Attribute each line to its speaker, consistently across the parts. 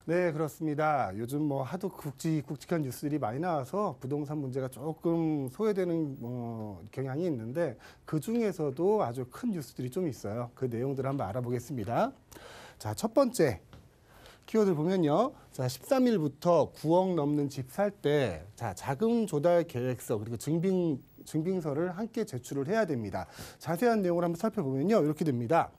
Speaker 1: 네, 그렇습니다. 요즘 뭐 하도 굵직굵직한 뉴스들이 많이 나와서 부동산 문제가 조금 소외되는 경향이 있는데 그 중에서도 아주 큰 뉴스들이 좀 있어요. 그 내용들을 한번 알아보겠습니다. 자, 첫 번째. 키워드 보면요. 자, 13일부터 9억 넘는 집 살 때, 자, 자금 조달 계획서, 그리고 증빙서를 함께 제출을 해야 됩니다. 자세한 내용을 한번 살펴보면요. 이렇게 됩니다.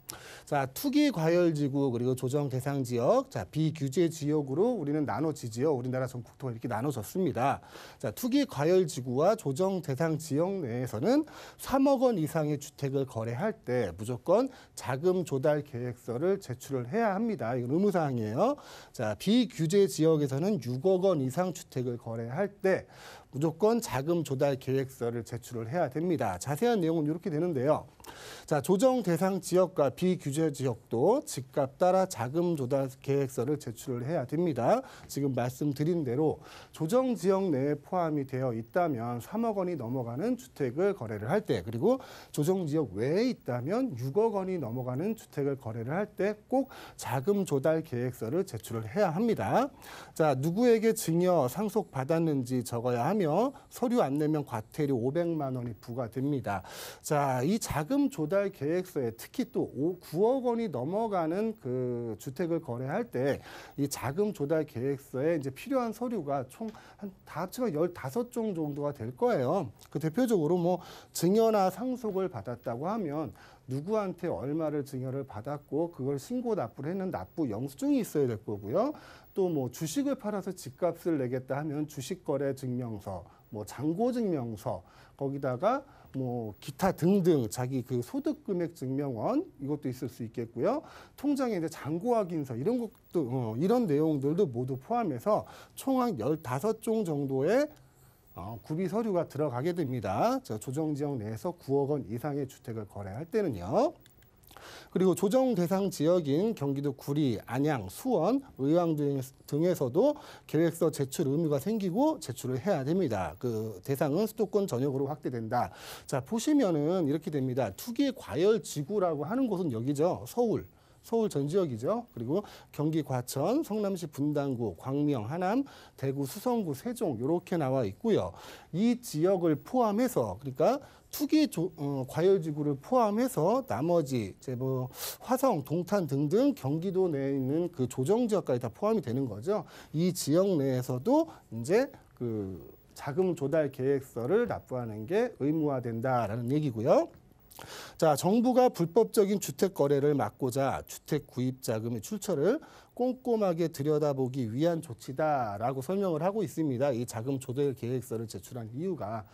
Speaker 1: 자, 투기 과열 지구, 그리고 조정 대상 지역, 자, 비규제 지역으로 우리는 나눠지지요. 우리나라 전국토가 이렇게 나눠졌습니다. 자, 투기 과열 지구와 조정 대상 지역 내에서는 3억 원 이상의 주택을 거래할 때 무조건 자금 조달 계획서를 제출을 해야 합니다. 이건 의무사항이에요. 자, 비규제 지역에서는 6억 원 이상 주택을 거래할 때 무조건 자금 조달 계획서를 제출을 해야 됩니다. 자세한 내용은 이렇게 되는데요. 자, 조정 대상 지역과 비규제 지역도 집값 따라 자금 조달 계획서를 제출을 해야 됩니다. 지금 말씀드린 대로 조정 지역 내에 포함이 되어 있다면 3억 원이 넘어가는 주택을 거래를 할 때, 그리고 조정 지역 외에 있다면 6억 원이 넘어가는 주택을 거래를 할 때 꼭 자금 조달 계획서를 제출을 해야 합니다. 자, 누구에게 증여 상속 받았는지 적어야 하며 서류 안 내면 과태료 500만 원이 부과됩니다. 자, 이 자금 조달 계획서에 특히 또 9억 원이 넘어가는 그 주택을 거래할 때 이 자금 조달 계획서에 이제 필요한 서류가 총 다 합치면 15종 정도가 될 거예요. 그 대표적으로 뭐 증여나 상속을 받았다고 하면 누구한테 얼마를 증여를 받았고 그걸 신고 납부를 했는 납부 영수증이 있어야 될 거고요. 또 뭐 주식을 팔아서 집값을 내겠다 하면 주식거래 증명서, 뭐 잔고증명서, 거기다가 뭐 기타 등등 자기 그 소득 금액 증명원 이것도 있을 수 있겠고요. 통장에 이제 잔고 확인서 이런 것도 이런 내용들도 모두 포함해서 총 한 15종 정도의 구비 서류가 들어가게 됩니다. 조정 지역 내에서 9억 원 이상의 주택을 거래할 때는요. 그리고 조정 대상 지역인 경기도 구리, 안양, 수원, 의왕 등에서도 계획서 제출 의무가 생기고 제출을 해야 됩니다. 그 대상은 수도권 전역으로 확대된다. 자, 보시면은 이렇게 됩니다. 투기 과열 지구라고 하는 곳은 여기죠. 서울 전 지역이죠. 그리고 경기 과천, 성남시 분당구, 광명, 하남, 대구, 수성구, 세종 이렇게 나와 있고요. 이 지역을 포함해서 그러니까 투기 과열지구를 포함해서 나머지 이제 뭐 화성, 동탄 등등 경기도 내에 있는 그 조정 지역까지 다 포함이 되는 거죠. 이 지역 내에서도 이제 그 자금 조달 계획서를 납부하는 게 의무화된다라는 얘기고요. 자, 정부가 불법적인 주택 거래를 막고자 주택 구입 자금의 출처를 꼼꼼하게 들여다보기 위한 조치다라고 설명을 하고 있습니다. 이 자금 조달 계획서를 제출한 이유가.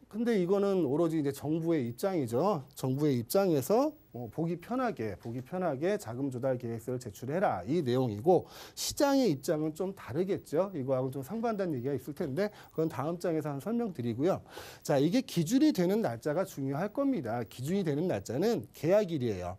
Speaker 1: 근데 이거는 오로지 이제 정부의 입장이죠. 정부의 입장에서 보기 편하게 자금 조달 계획서를 제출해라 이 내용이고 시장의 입장은 좀 다르겠죠. 이거하고 좀 상반된 얘기가 있을 텐데 그건 다음 장에서 한 설명드리고요. 자, 이게 기준이 되는 날짜가 중요할 겁니다. 기준이 되는 날짜는 계약일이에요.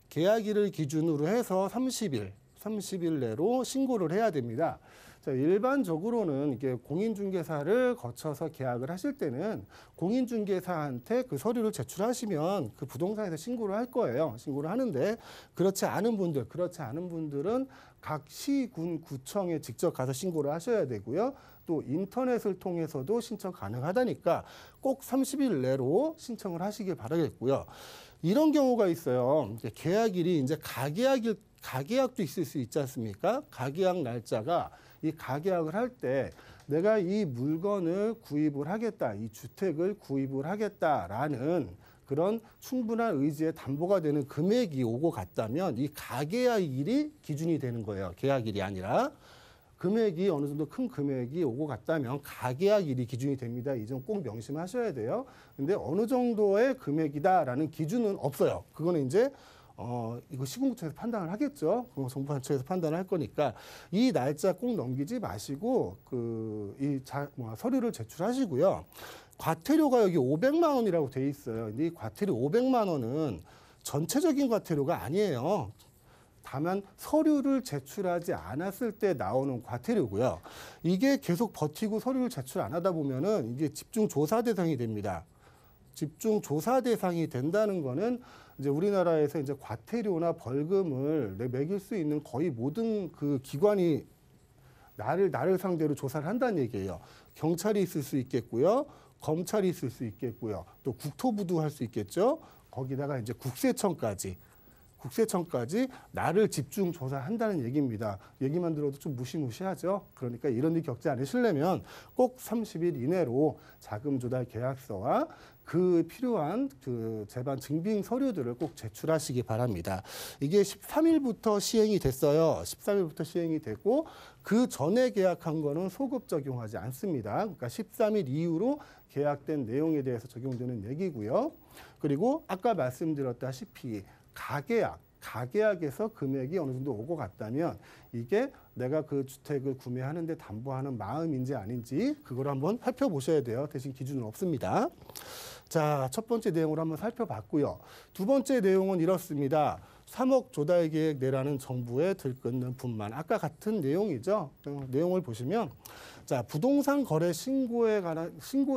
Speaker 1: 계약일을 기준으로 해서 30일 내로 신고를 해야 됩니다. 자, 일반적으로는 이게 공인중개사를 거쳐서 계약을 하실 때는 공인중개사한테 그 서류를 제출하시면 그 부동산에서 신고를 할 거예요. 신고를 하는데 그렇지 않은 분들은 각 시, 군, 구청에 직접 가서 신고를 하셔야 되고요. 또 인터넷을 통해서도 신청 가능하다니까 꼭 30일 내로 신청을 하시길 바라겠고요. 이런 경우가 있어요. 계약일이 이제 가계약도 있을 수 있지 않습니까? 가계약 날짜가 이 가계약을 할 때 내가 이 물건을 구입을 하겠다, 이 주택을 구입을 하겠다라는 그런 충분한 의지에 담보가 되는 금액이 오고 갔다면 이 가계약일이 기준이 되는 거예요. 계약일이 아니라. 금액이 어느 정도 큰 금액이 오고 갔다면 가계약일이 기준이 됩니다. 이 점 꼭 명심하셔야 돼요. 근데 어느 정도의 금액이다라는 기준은 없어요. 그거는 이제 이거 시군구청에서 판단을 하겠죠. 정부관청에서 판단을 할 거니까 이 날짜 꼭 넘기지 마시고 서류를 제출하시고요. 과태료가 여기 500만 원이라고 돼 있어요. 근데 이 과태료 500만 원은 전체적인 과태료가 아니에요. 다만 서류를 제출하지 않았을 때 나오는 과태료고요. 이게 계속 버티고 서류를 제출 안 하다 보면은 이게 집중 조사 대상이 됩니다. 집중 조사 대상이 된다는 거는 이제 우리나라에서 이제 과태료나 벌금을 매길 수 있는 거의 모든 그 기관이 나를 상대로 조사를 한다는 얘기예요. 경찰이 있을 수 있겠고요. 검찰이 있을 수 있겠고요. 또 국토부도 할 수 있겠죠. 거기다가 이제 국세청까지 나를 집중 조사한다는 얘기입니다. 얘기만 들어도 좀 무시무시하죠. 그러니까 이런 일 겪지 않으시려면 꼭 30일 이내로 자금 조달 계약서와 그 필요한 그 재반 증빙 서류들을 꼭 제출하시기 바랍니다. 이게 13일부터 시행이 됐어요. 13일부터 시행이 됐고 그 전에 계약한 거는 소급 적용하지 않습니다. 그러니까 13일 이후로 계약된 내용에 대해서 적용되는 얘기고요. 그리고 아까 말씀드렸다시피 가계약에서 금액이 어느 정도 오고 갔다면 이게 내가 그 주택을 구매하는데 담보하는 마음인지 아닌지 그걸 한번 살펴보셔야 돼요. 대신 기준은 없습니다. 자, 첫 번째 내용으로 한번 살펴봤고요. 두 번째 내용은 이렇습니다. 3억 조달 계획 내라는 정부의 들끓는 분만. 아까 같은 내용이죠. 내용을 보시면 자, 부동산 거래 신고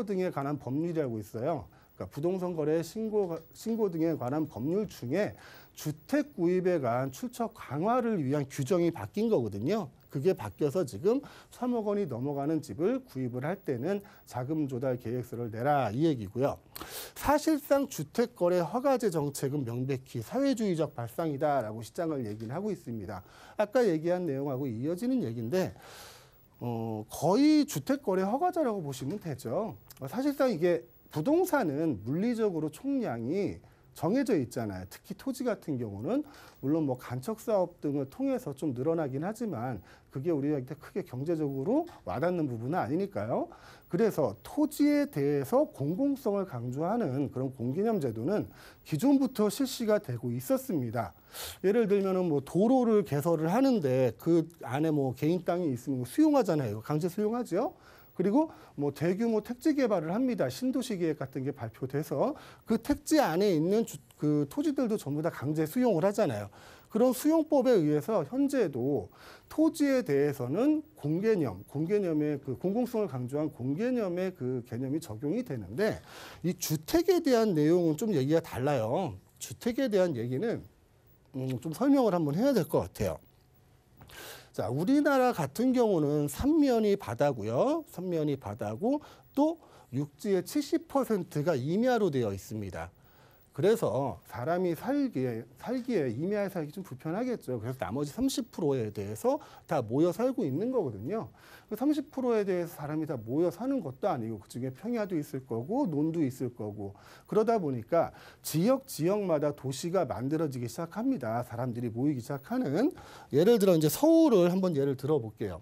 Speaker 1: 등에 관한 법률이라고 있어요. 그러니까 부동산 거래 신고 등에 관한 법률 중에 주택 구입에 관한 출처 강화를 위한 규정이 바뀐 거거든요. 그게 바뀌어서 지금 3억 원이 넘어가는 집을 구입을 할 때는 자금 조달 계획서를 내라 이 얘기고요. 사실상 주택거래 허가제 정책은 명백히 사회주의적 발상이다라고 시장을 얘기를 하고 있습니다. 아까 얘기한 내용하고 이어지는 얘기인데 거의 주택거래 허가자라고 보시면 되죠. 사실상 이게 부동산은 물리적으로 총량이 정해져 있잖아요. 특히 토지 같은 경우는 물론 뭐 간척 사업 등을 통해서 좀 늘어나긴 하지만 그게 우리한테 크게 경제적으로 와닿는 부분은 아니니까요. 그래서 토지에 대해서 공공성을 강조하는 그런 공개념 제도는 기존부터 실시가 되고 있었습니다. 예를 들면은 뭐 도로를 개설을 하는데 그 안에 뭐 개인 땅이 있으면 수용하잖아요. 강제 수용하죠. 그리고 뭐 대규모 택지 개발을 합니다. 신도시 계획 같은 게 발표돼서 그 택지 안에 있는 그 토지들도 전부 다 강제 수용을 하잖아요. 그런 수용법에 의해서 현재도 토지에 대해서는 공개념의 그 공공성을 강조한 공개념의 그 개념이 적용이 되는데 이 주택에 대한 내용은 좀 얘기가 달라요. 주택에 대한 얘기는 좀 설명을 한번 해야 될 것 같아요. 자, 우리나라 같은 경우는 삼면이 바다고요. 삼면이 바다고 또 육지의 70%가 임야로 되어 있습니다. 그래서 사람이 살기에 임야에 살기 좀 불편하겠죠. 그래서 나머지 30%에 대해서 다 모여 살고 있는 거거든요. 그 30%에 대해서 사람이 다 모여 사는 것도 아니고 그중에 평야도 있을 거고 논도 있을 거고 그러다 보니까 지역마다 도시가 만들어지기 시작합니다. 사람들이 모이기 시작하는 예를 들어 이제 서울을 한번 예를 들어 볼게요.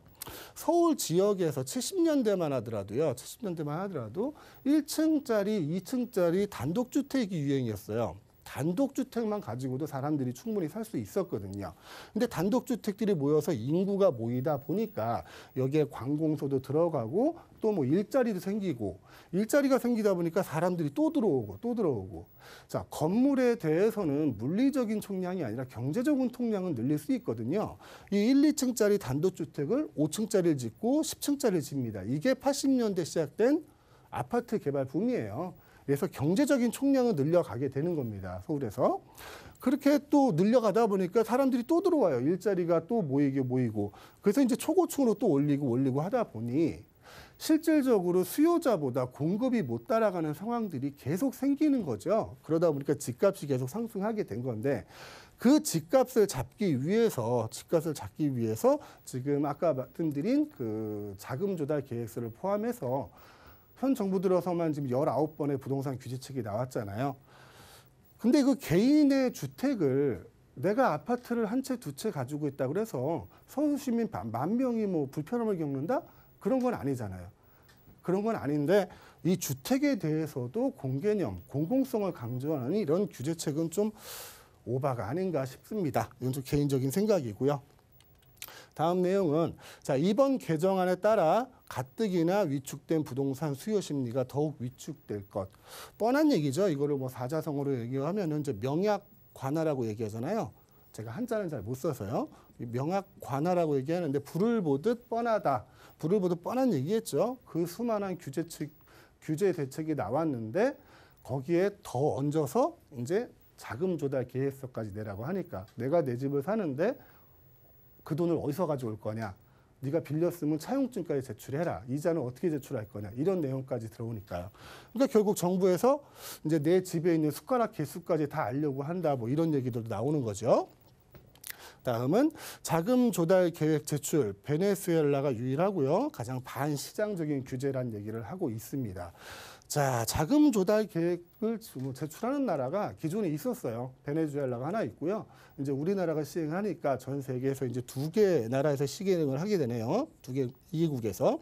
Speaker 1: 서울 지역에서 70년대만 하더라도 1층짜리, 2층짜리 단독주택이 유행이었어요. 단독주택만 가지고도 사람들이 충분히 살 수 있었거든요. 근데 단독주택들이 모여서 인구가 모이다 보니까 여기에 관공서도 들어가고 또 뭐 일자리도 생기고 일자리가 생기다 보니까 사람들이 또 들어오고 자, 건물에 대해서는 물리적인 총량이 아니라 경제적인 총량은 늘릴 수 있거든요. 이 1, 2층짜리 단독주택을 5층짜리를 짓고 10층짜리를 집니다. 이게 80년대 시작된 아파트 개발 붐이에요. 그래서 경제적인 총량을 늘려가게 되는 겁니다. 서울에서. 그렇게 또 늘려가다 보니까 사람들이 또 들어와요. 일자리가 또 모이고. 그래서 이제 초고층으로 또 올리고 하다 보니 실질적으로 수요자보다 공급이 못 따라가는 상황들이 계속 생기는 거죠. 그러다 보니까 집값이 계속 상승하게 된 건데 그 집값을 잡기 위해서 지금 아까 말씀드린 그 자금 조달 계획서를 포함해서 현 정부 들어서만 지금 19번의 부동산 규제책이 나왔잖아요. 근데 그 개인의 주택을 내가 아파트를 한 채, 두 채 가지고 있다 그래서 서울 시민 10,000명이 뭐 불편함을 겪는다? 그런 건 아니잖아요. 그런 건 아닌데 이 주택에 대해서도 공개념, 공공성을 강조하는 이런 규제책은 좀 오바가 아닌가 싶습니다. 이건 좀 개인적인 생각이고요. 다음 내용은 자, 이번 개정안에 따라 가뜩이나 위축된 부동산 수요 심리가 더욱 위축될 것. 뻔한 얘기죠. 이거를 뭐 사자성어로 얘기하면 이제 명약 관하라고 얘기하잖아요. 제가 한자는 잘 못 써서요. 명약 관하라고 얘기하는데 불을 보듯 뻔하다. 불을 보듯 뻔한 얘기겠죠. 그 수많은 규제 대책이 나왔는데 거기에 더 얹어서 이제 자금 조달 계획서까지 내라고 하니까 내가 내 집을 사는데 그 돈을 어디서 가져올 거냐. 네가 빌렸으면 차용증까지 제출해라. 이자는 어떻게 제출할 거냐. 이런 내용까지 들어오니까요. 그러니까 결국 정부에서 이제 내 집에 있는 숟가락 개수까지 다 알려고 한다. 뭐 이런 얘기들도 나오는 거죠. 다음은 자금 조달 계획 제출. 베네수엘라가 유일하고요. 가장 반시장적인 규제란 얘기를 하고 있습니다. 자, 자금 조달 계획을 제출하는 나라가 기존에 있었어요. 베네수엘라가 하나 있고요. 이제 우리나라가 시행하니까 전 세계에서 이제 2개 나라에서 시행을 하게 되네요. 2개 이국에서.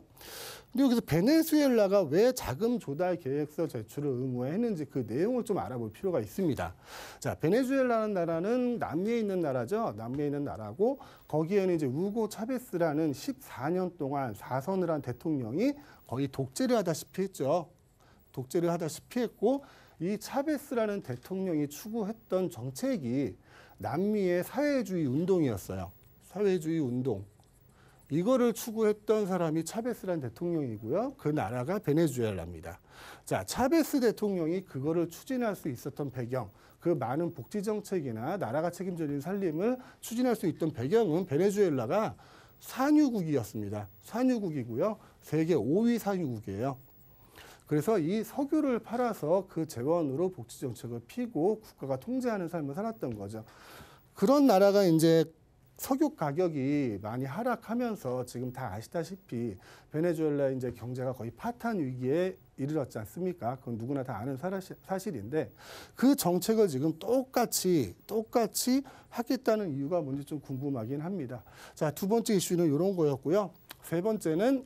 Speaker 1: 근데 여기서 베네수엘라가 왜 자금 조달 계획서 제출을 의무화했는지 그 내용을 좀 알아볼 필요가 있습니다. 자, 베네수엘라는 나라는 남미에 있는 나라죠. 남미에 있는 나라고 거기에는 이제 우고 차베스라는 14년 동안 4선을 한 대통령이 거의 독재를 하다시피 했죠. 독재를 하다시피 했고 이 차베스라는 대통령이 추구했던 정책이 남미의 사회주의 운동이었어요. 사회주의 운동. 이거를 추구했던 사람이 차베스라는 대통령이고요. 그 나라가 베네수엘라입니다. 자, 차베스 대통령이 그거를 추진할 수 있었던 배경, 그 많은 복지 정책이나 나라가 책임져진 살림을 추진할 수 있던 배경은 베네수엘라가 산유국이었습니다. 산유국이고요. 세계 5위 산유국이에요. 그래서 이 석유를 팔아서 그 재원으로 복지 정책을 피고 국가가 통제하는 삶을 살았던 거죠. 그런 나라가 이제 석유 가격이 많이 하락하면서 지금 다 아시다시피 베네수엘라 이제 경제가 거의 파탄 위기에 이르렀지 않습니까? 그건 누구나 다 아는 사실인데 그 정책을 지금 똑같이 하겠다는 이유가 뭔지 좀 궁금하긴 합니다. 자, 두 번째 이슈는 이런 거였고요. 세 번째는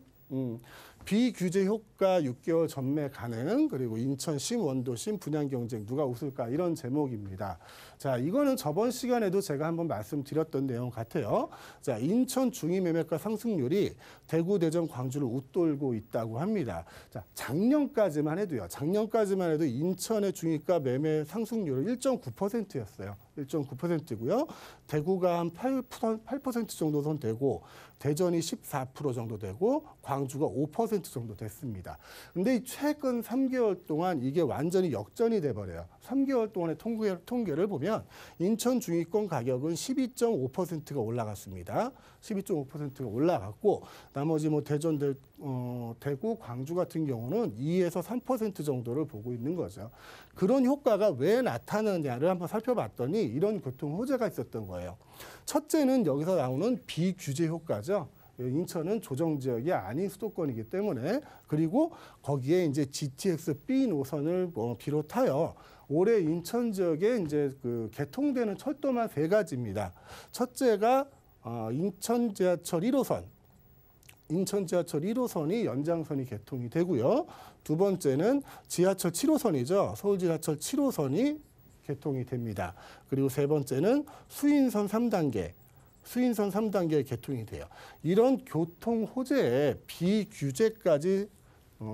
Speaker 1: 비규제 효과 6개월 전매 가능, 그리고 인천심, 원도심, 분양 경쟁 누가 웃을까 이런 제목입니다. 자, 이거는 저번 시간에도 제가 한번 말씀드렸던 내용 같아요. 자, 인천 중위매매가 상승률이 대구, 대전, 광주를 웃돌고 있다고 합니다. 자, 작년까지만 해도요. 작년까지만 해도 인천의 중위가 매매 상승률은 1.9%였어요. 1.9%고요. 대구가 한 8% 정도 선 되고 대전이 14% 정도 되고 광주가 5% 정도 됐습니다. 근데 최근 3개월 동안 이게 완전히 역전이 돼버려요. 3개월 동안의 통계를 보면 인천 중위권 가격은 12.5%가 올라갔습니다. 12.5%가 올라갔고 나머지 뭐 대전, 대구, 광주 같은 경우는 2에서 3% 정도를 보고 있는 거죠. 그런 효과가 왜 나타나느냐를 한번 살펴봤더니 이런 교통 호재가 있었던 거예요. 첫째는 여기서 나오는 비규제 효과죠. 인천은 조정지역이 아닌 수도권이기 때문에, 그리고 거기에 이제 GTX B 노선을 비롯하여 올해 인천 지역에 이제 그 개통되는 철도만 3가지입니다. 첫째가 인천 지하철 1호선. 인천 지하철 1호선이 연장선이 개통이 되고요. 두 번째는 지하철 7호선이죠. 서울 지하철 7호선이 개통이 됩니다. 그리고 세 번째는 수인선 3단계. 수인선 3단계 개통이 돼요. 이런 교통 호재에 비규제까지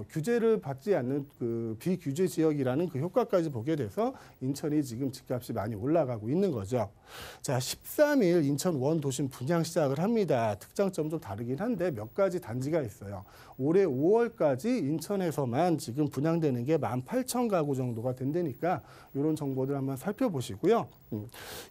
Speaker 1: 규제를 받지 않는 그 비규제 지역이라는 그 효과까지 보게 돼서 인천이 지금 집값이 많이 올라가고 있는 거죠. 자, 13일 인천 원도심 분양 시작을 합니다. 특장점 좀 다르긴 한데 몇 가지 단지가 있어요. 올해 5월까지 인천에서만 지금 분양되는 게 18,000가구 정도가 된다니까 이런 정보들 한번 살펴보시고요.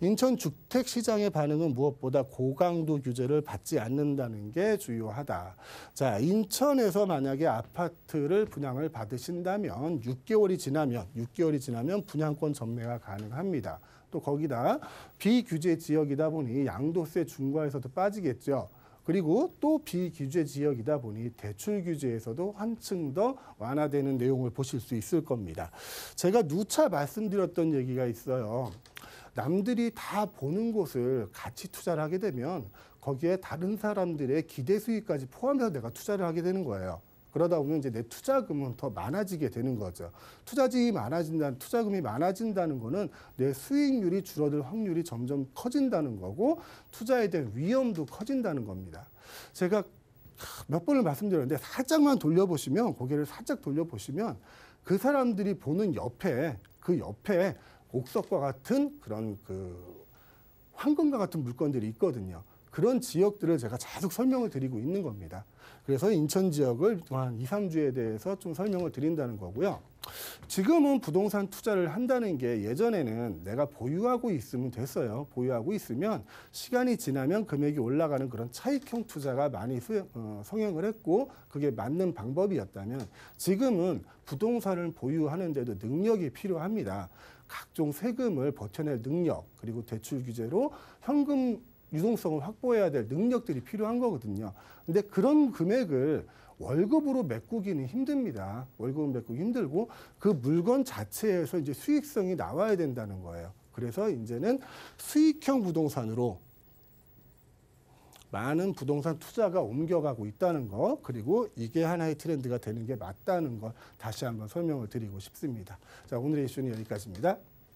Speaker 1: 인천 주택시장의 반응은 무엇보다 고강도 규제를 받지 않는다는 게 주요하다. 자, 인천에서 만약에 아파트를 분양을 받으신다면 6개월이 지나면 분양권 전매가 가능합니다. 또 거기다 비규제 지역이다 보니 양도세 중과에서도 빠지겠죠. 그리고 또 비규제 지역이다 보니 대출 규제에서도 한층 더 완화되는 내용을 보실 수 있을 겁니다. 제가 누차 말씀드렸던 얘기가 있어요. 남들이 다 보는 곳을 같이 투자를 하게 되면 거기에 다른 사람들의 기대 수익까지 포함해서 내가 투자를 하게 되는 거예요. 그러다 보면 이제 내 투자금은 더 많아지게 되는 거죠. 투자금이 많아진다는 거는 내 수익률이 줄어들 확률이 점점 커진다는 거고 투자에 대한 위험도 커진다는 겁니다. 제가 몇 번을 말씀드렸는데 살짝만 돌려보시면, 고개를 살짝 돌려보시면 그 사람들이 보는 그 옆에 옥석과 같은 그런 그 황금과 같은 물건들이 있거든요. 그런 지역들을 제가 계속 설명을 드리고 있는 겁니다. 그래서 인천 지역을 한 2, 3주에 대해서 좀 설명을 드린다는 거고요. 지금은 부동산 투자를 한다는 게 예전에는 내가 보유하고 있으면 됐어요. 보유하고 있으면 시간이 지나면 금액이 올라가는 그런 차익형 투자가 많이 성행을 했고 그게 맞는 방법이었다면 지금은 부동산을 보유하는데도 능력이 필요합니다. 각종 세금을 버텨낼 능력 그리고 대출 규제로 현금 유동성을 확보해야 될 능력들이 필요한 거거든요. 근데 그런 금액을 월급으로 메꾸기는 힘듭니다. 월급은 메꾸기 힘들고 그 물건 자체에서 이제 수익성이 나와야 된다는 거예요. 그래서 이제는 수익형 부동산으로 많은 부동산 투자가 옮겨가고 있다는 거, 그리고 이게 하나의 트렌드가 되는 게 맞다는 걸 다시 한번 설명을 드리고 싶습니다. 자, 오늘의 이슈는 여기까지입니다.